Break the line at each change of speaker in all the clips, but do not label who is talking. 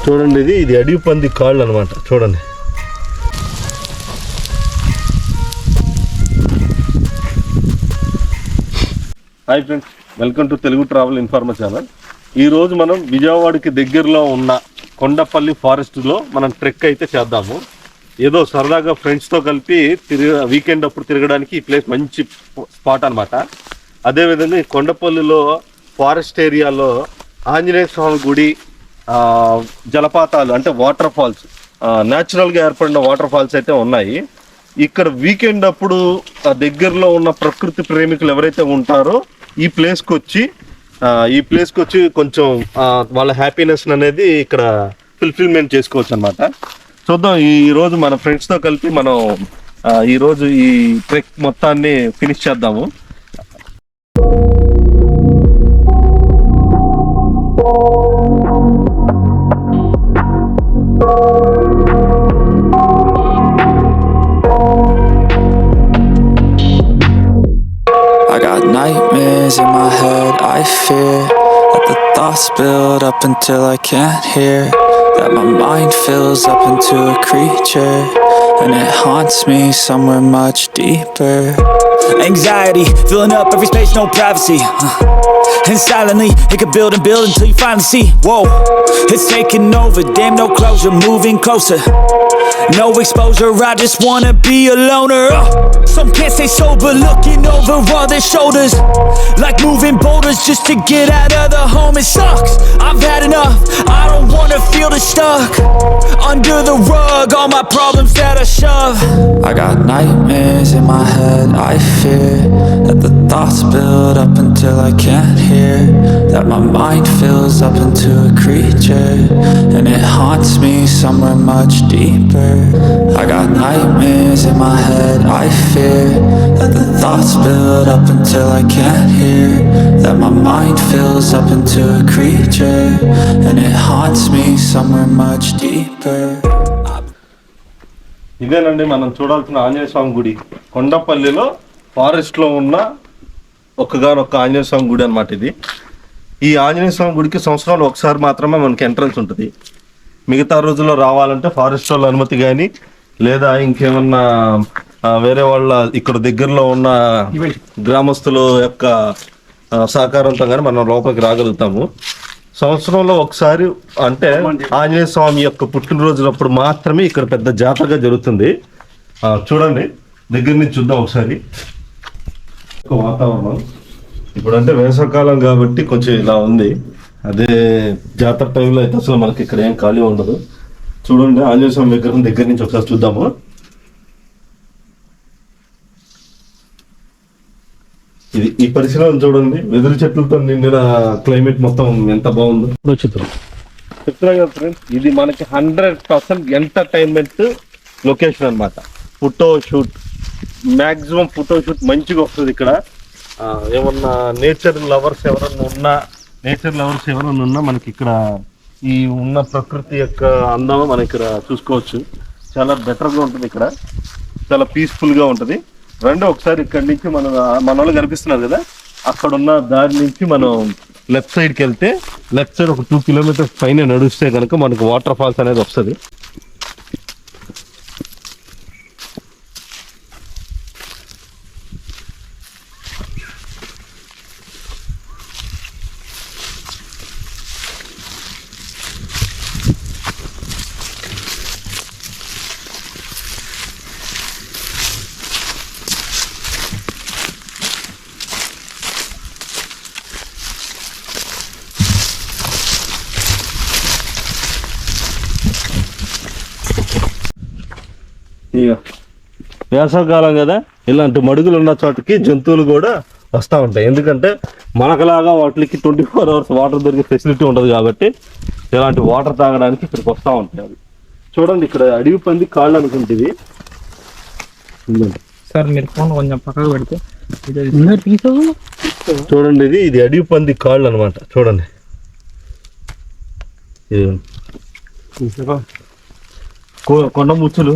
చూడండి, ఇది అడవి పంది కాళ్ళు అనమాట. చూడండి, hi friends, welcome to Telugu travel informer channel. ఈరోజు మనం విజయవాడకి దగ్గరలో ఉన్న కొండపల్లి ఫారెస్ట్లో మనం ట్రెక్ అయితే చేద్దాము. ఏదో సరదాగా ఫ్రెండ్స్తో కలిపి వీకెండ్ అప్పుడు తిరగడానికి ఈ ప్లేస్ మంచి స్పాట్ అనమాట. అదేవిధంగా ఈ కొండపల్లిలో ఫారెస్ట్ ఏరియాలో ఆంజనేయ స్వామి గుడి, జలపాతాలు అంటే వాటర్ ఫాల్స్, న్యాచురల్గా ఏర్పడిన వాటర్ ఫాల్స్ అయితే ఉన్నాయి. ఇక్కడ వీకెండ్ అప్పుడు దగ్గరలో ఉన్న ప్రకృతి ప్రేమికులు ఎవరైతే ఉంటారో ఈ ప్లేస్కి వచ్చి కొంచెం వాళ్ళ హ్యాపీనెస్ అనేది ఇక్కడ ఫుల్ఫిల్మెంట్ చేసుకోవచ్చు అనమాట. చూద్దాం, ఈరోజు మన ఫ్రెండ్స్తో కలిపి మనం ఈరోజు ఈ ట్రెక్ మొత్తాన్ని ఫినిష్ చేద్దాము.
I got nightmares in my head, I fear that the thoughts build up until I can't hear, that my mind fills up into a creature, and it haunts me somewhere much deeper. Anxiety, filling up every space, no privacy, and silently, it can build and build until you finally see, whoa, it's taking over, damn no closure, moving closer, no exposure, I just wanna be a loner. Some can't stay sober, looking over all their shoulders, like moving boulders just to get out of the home. It sucks, I've had enough, I don't wanna feel stuck under the rug, all my problems that I shove. I got nightmares in my head, I fear that the thoughts build up until I can't hear, that my mind fills up into a creature, and it haunts me somewhere much deeper. I got nightmares in my head, I fear that the thoughts build up until I can't hear, that my mind fills up into a creature, and it haunts me somewhere much deeper.
ఇదేనండి మనం చూడాల్సిన ఆంజనేయ స్వామి గుడి. కొండపల్లిలో ఫారెస్ట్లో ఉన్న ఒక్కగానొక్క ఆంజనేయ స్వామి గుడి అనమాట ఇది. ఈ ఆంజనేయ స్వామి గుడికి సంవత్సరంలో ఒకసారి మాత్రమే మనకి ఎంట్రన్స్ ఉంటుంది. మిగతా రోజుల్లో రావాలంటే ఫారెస్ట్ వాళ్ళ అనుమతి కానీ, లేదా ఇంకేమన్నా వేరే వాళ్ళ ఇక్కడ దగ్గరలో ఉన్న గ్రామస్తుల యొక్క సహకారంతో కానీ మనం లోపలికి రాగలుగుతాము. సంవత్సరంలో ఒకసారి అంటే ఆంజనేయ స్వామి యొక్క పుట్టినరోజులప్పుడు మాత్రమే ఇక్కడ పెద్ద జాతరగా జరుగుతుంది. చూడండి, దగ్గర నుంచి చూద్దాం ఒకసారి వాతావరణం. ఇప్పుడు అంటే వేసవకాలం కాబట్టి కొంచెం ఇలా ఉంది. అదే జాతర టైంలో అయితే అసలు మనకి ఇక్కడ ఏం ఖాళీ ఉండదు. చూడండి, ఆంజనేయ స్వామి విగ్రహం దగ్గర నుంచి ఒకసారి చూద్దాము. ఈ పరిశీలన చూడండి, వెదురు చెట్లతో నిండిన క్లైమేట్ మొత్తం ఎంత బాగుందో చెప్తున్నా కదా ఫ్రెండ్స్. ఇది మనకి 100% ఎంటర్టైన్మెంట్ లొకేషన్ అనమాట. Photo shoot, maximum photo shoot మంచిగా వస్తుంది ఇక్కడ. ఏమన్నా నేచర్ లవర్స్ ఎవరన్నా ఉన్నా మనకి ఇక్కడ ఈ ఉన్న ప్రకృతి యొక్క అందం మనం ఇక్కడ చూసుకోవచ్చు. చాలా బెటర్గా ఉంటుంది ఇక్కడ, చాలా పీస్ఫుల్గా ఉంటుంది. రండి ఒకసారి ఇక్కడి నుంచి మన వాళ్ళు కనిపిస్తున్నారు కదా, అక్కడ ఉన్న దారి నుంచి మనం లెఫ్ట్ సైడ్కి వెళ్తే, లెఫ్ట్ సైడ్ ఒక 2 కిలోమీటర్స్ పైన నడుస్తే కనుక మనకు వాటర్ ఫాల్స్ అనేది వస్తుంది. వేసవకాలం కదా, ఇలాంటి మడుగులు ఉన్న చోటకి జంతువులు కూడా వస్తూ ఉంటాయి. ఎందుకంటే మనకులాగా వాటికి 24 hours వాటర్ దొరికే ఫెసిలిటీ ఉండదు కాబట్టి ఇలాంటి వాటర్ తాగడానికి ఇక్కడికి వస్తూ ఉంటాయి. అవి చూడండి, ఇక్కడ అడవి పంది కాళ్ళు అనుకుంటుంది.
సార్ మీరు ఫోన్ కొంచెం పక్కకు పెడితే
చూడండి, ఇది అడవి పంది కాళ్ళు అనమాట. చూడండి, కొండ ముచ్చులు.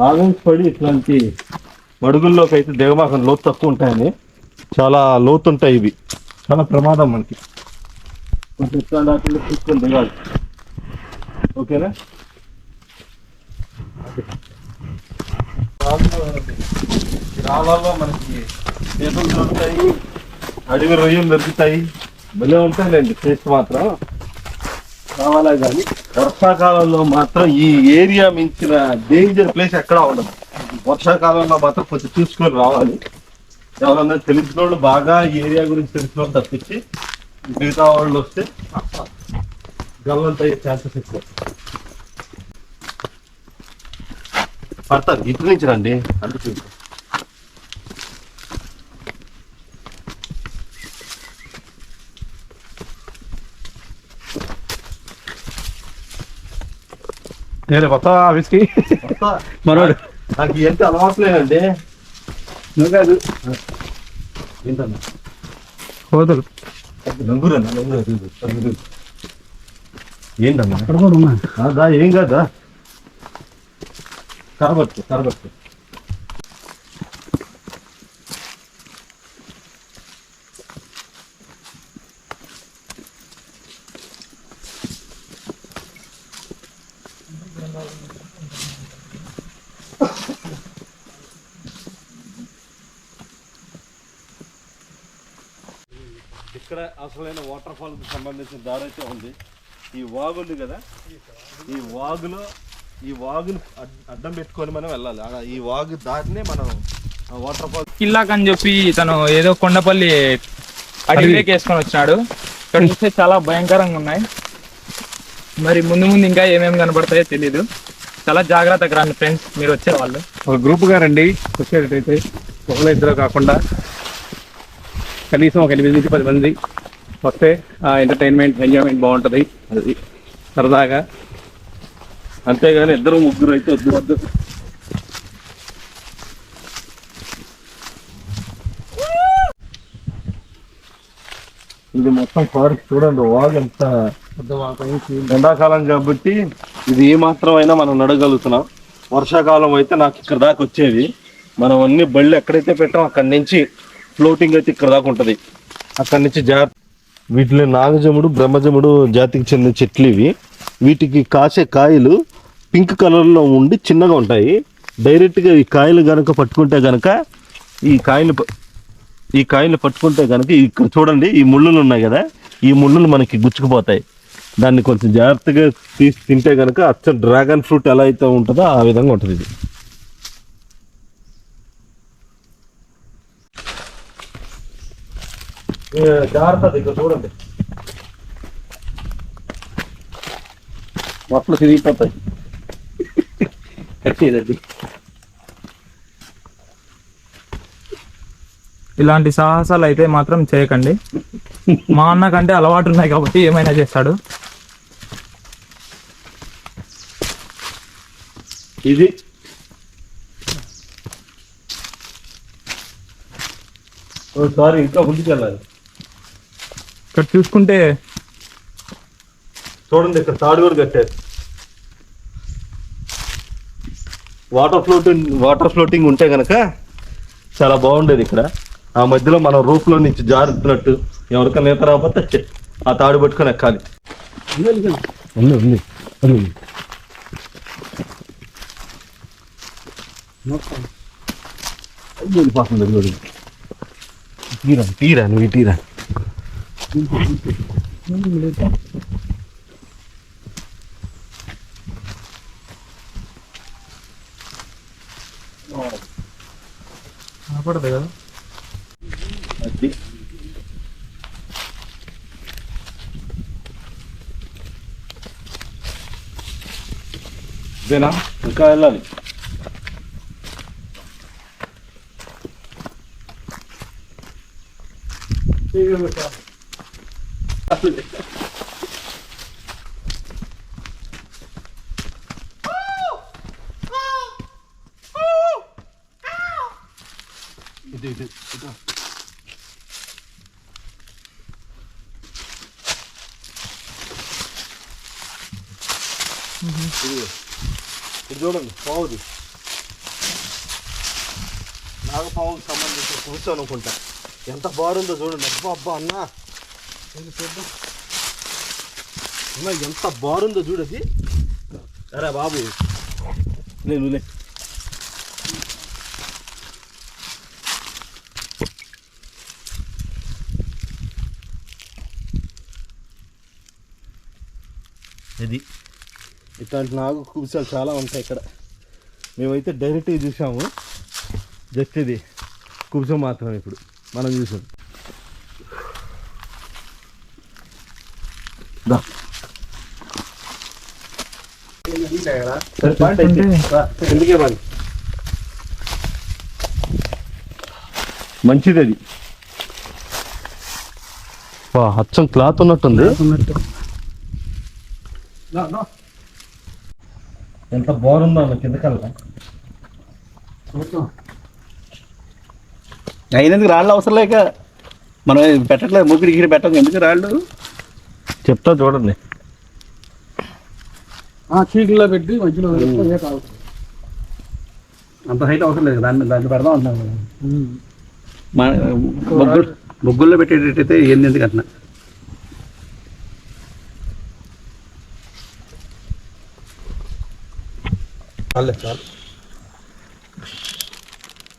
ఆగంజ్ పడి ఇట్లాంటి మడుగుల్లోకి అయితే దిగమాకం లోతు తక్కువ ఉంటాయని, చాలా లోతు ఉంటాయి ఇవి, చాలా ప్రమాదం మనకి. కొంచెం ఇట్లాంటి వాటిల్లో చూసుకొని దిగాలి. ఓకేనా? రాళ్ళల్లో మనకి చేతులు దొరుకుతాయి, అడవి రొయ్యలు దొరుకుతాయి, భలే ఉంటాయిలేండి. టేస్ట్ మాత్రం కావాలా. కానీ వర్షాకాలంలో మాత్రం ఈ ఏరియా మించిన డేంజర్ ప్లేస్ ఎక్కడా ఉండదు. వర్షాకాలంలో మాత్రం కొంచెం చూసుకొని రావాలి. ఎవరన్నా తెలిసిన వాళ్ళు, బాగా ఈ ఏరియా గురించి తెలిసిన వాళ్ళు తప్పించి మిగతా వాళ్ళు వస్తే గల్లంత అయ్యే ఛాన్సెస్ ఎక్కువ. పడతారు ఇటు నుంచి రండి. అందుకు
నేను కొత్త ఆఫీస్కి మనోడు
నాకు ఎంత అలవాట్లేదండి.
నువ్వు కాదు
ఏంటన్నా
కోతులు
నంగురన్నా ఏంటన్నా
అక్కడ కూడా ఉన్నా.
దా, ఏం కాదా, కరబట్టు. ఇక్కడ అసలైన వాటర్ ఫాల్ కి సంబంధించిన దారి అయితే ఉంది. ఈ వాగు ఉంది కదా, ఈ వాగుని అడ్డం పెట్టుకొని మనం వెళ్ళాలి. ఈ వాగు దారినే మనం వాటర్ ఫాల్.
కిల్లాక్ అని చెప్పి తను ఏదో కొండపల్లి అడవిలోకి వేసుకొని వచ్చినాడు. ఇక్కడ చూస్తే చాలా భయంకరంగా ఉన్నాయి. మరి ముందు ఇంకా ఏమేమి కనబడతాయో తెలీదు. చాలా జాగ్రత్తగా రండి ఫ్రెండ్స్, మీరు వచ్చేవాళ్ళు.
ఒక గ్రూప్గా రండి. వచ్చేటట్టయితే ఒకళ్ళు ఇద్దరు కాకుండా కనీసం ఒక 8 నుంచి 10 మంది వస్తే ఎంటర్టైన్మెంట్, ఎంజాయ్మెంట్ బాగుంటుంది. అది సరదాగా.
అంతేగాని 2 3 అయితే వద్దు. ఇది మొత్తం ఫారెస్ట్ చూడండి. వాగు ఎంత ఎండాకాలం కాబట్టి ఇది ఏ మాత్రం అయినా మనం నడగలుగుతున్నాం. వర్షాకాలం అయితే నాకు ఇక్కడ దాకా వచ్చేది. మనం అన్ని బళ్ళు ఎక్కడైతే పెట్టాం అక్కడి నుంచి ఫ్లోటింగ్ అయితే ఇక్కడ దాకా ఉంటుంది. అక్కడి నుంచి వీటిలో నాగజముడు, బ్రహ్మజముడు జాతికి చెందిన చెట్లు ఇవి. వీటికి కాసే కాయలు పింక్ కలర్లో ఉండి చిన్నగా ఉంటాయి. డైరెక్ట్గా ఈ కాయలు కనుక పట్టుకుంటే కనుక ఈ కాయలు పట్టుకుంటే కనుక ఇక్కడ చూడండి, ఈ ముళ్ళులు ఉన్నాయి కదా, ఈ ముళ్ళులు మనకి గుచ్చుకుపోతాయి. దాన్ని కొంచెం జాగ్రత్తగా తీసి తింటే కనుక అచ్చం డ్రాగన్ ఫ్రూట్ ఎలా అయితే ఉంటుందో ఆ విధంగా ఉంటుంది ఇది. జాగ్రత్త, ఇక్కడ చూడండి మొట్లు తిరిగిపోతాయి. కట్టేదండి.
ఇలాంటి సాహసాలు అయితే మాత్రం చేయకండి. మా అన్న కంటే అలవాటు ఉన్నాయి కాబట్టి ఏమైనా చేస్తాడు.
ఇది సారీ ఇంకా ముందుకు వెళ్ళాలి.
ఇక్కడ చూసుకుంటే
చూడండి, ఇక్కడ తాడు కూడా కట్టారు. వాటర్ ఫ్లోటింగ్ ఉంటే కనుక చాలా బాగుండేది. ఇక్కడ ఆ మధ్యలో మనం రూఫ్లో నుంచి జారుతున్నట్టు ఎవరికైనా ఈత రాకపోతే ఆ తాడు పట్టుకొని ఎక్కాలి. తీరా నువ్వు తీరా.
కనపడదు కదా.
అది ఇదేనా, ఇంకా వెళ్ళాలి. ఇది ఇది చూడండి పావుది, నాగపావుకి సంబంధించిన పులుసు అనుకుంటా. ఎంత బాగుందో చూడండి. అబ్బా అబ్బా అన్నా చూద్దాం అన్నా, ఎంత బాగుందో చూడది. అరే బాబు లే ఇది ఇట్లాంటి నాగు కుబుసాలు చాలా ఉంటాయి ఇక్కడ. మేమైతే డైరెక్ట్గా చూసాము, జస్ట్ ఇది కుబుసం మాత్రమే ఇప్పుడు మనం చూసాం. ఎందుకే పని మంచిది అది. అచ్చం క్లాత్ ఉన్నట్టుంది. ఎంత బాగుందో అన్న కింద కల్లా.
అయినందుకు రాళ్ళు అవసరం లేక మనం పెట్టట్లేదు, ముగ్గురు ఇక్కడ పెట్టదు. ఎందుకు రాళ్ళు
చెప్తా చూడండి.
చీకుల్లో పెట్టి మధ్యలో అంత హైట్ అవసరం లేదు, దాన్ని పెడదాం అంటున్నాను. ముగ్గుల్లో పెట్టేటట్టయితే ఎందుకు అట్లా.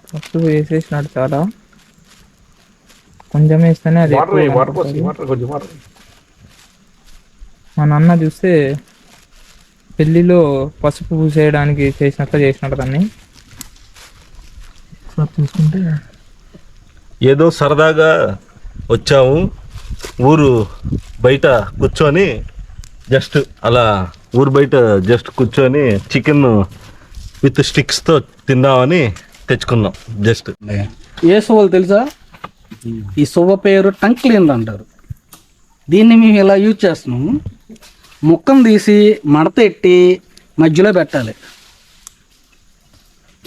ఫస్ట్ వేసేసినాడు చాలా, కొంచెం వేస్తేనే అది మా నాన్న చూస్తే పెళ్ళిలో పసుపు పూసేయడానికి చేసినట్లు చేసినట్టు దాన్ని చూసుకుంటే
ఏదో సరదాగా వచ్చాము, ఊరు బయట కూర్చొని జస్ట్ అలా ఊరు బయట జస్ట్ కూర్చొని చికెన్ విత్ స్టిక్స్తో తిందామని తెచ్చుకున్నాం. జస్ట్
ఏ సువ్వలు తెలుసా? ఈ సువ్వ పేరు టంగ్ క్లీనర్ అంటారు. దీన్ని మేము ఇలా యూజ్ చేస్తున్నాము. ముక్కను తీసి మడత ఎట్టి మధ్యలో పెట్టాలి.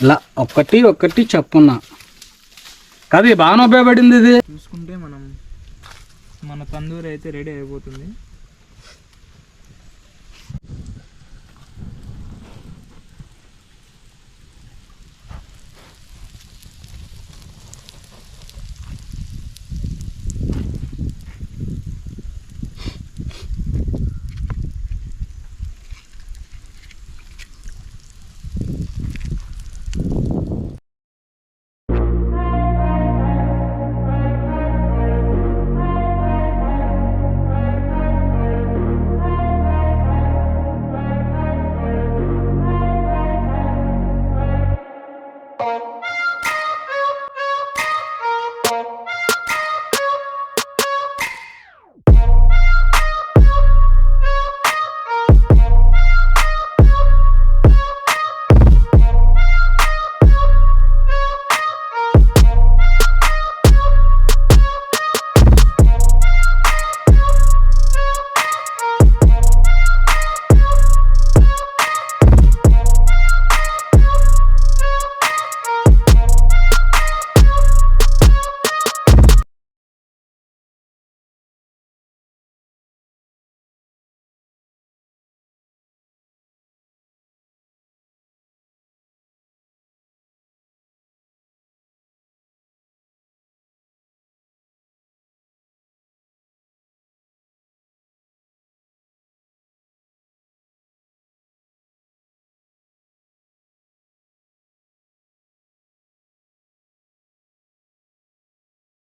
ఇలా ఒక్కటి ఒక్కటి చెప్పున్నా కదా, బాగానే ఉపయోగపడింది ఇది.
చూసుకుంటే మన తందూరి అయితే రెడీ అయిపోతుంది.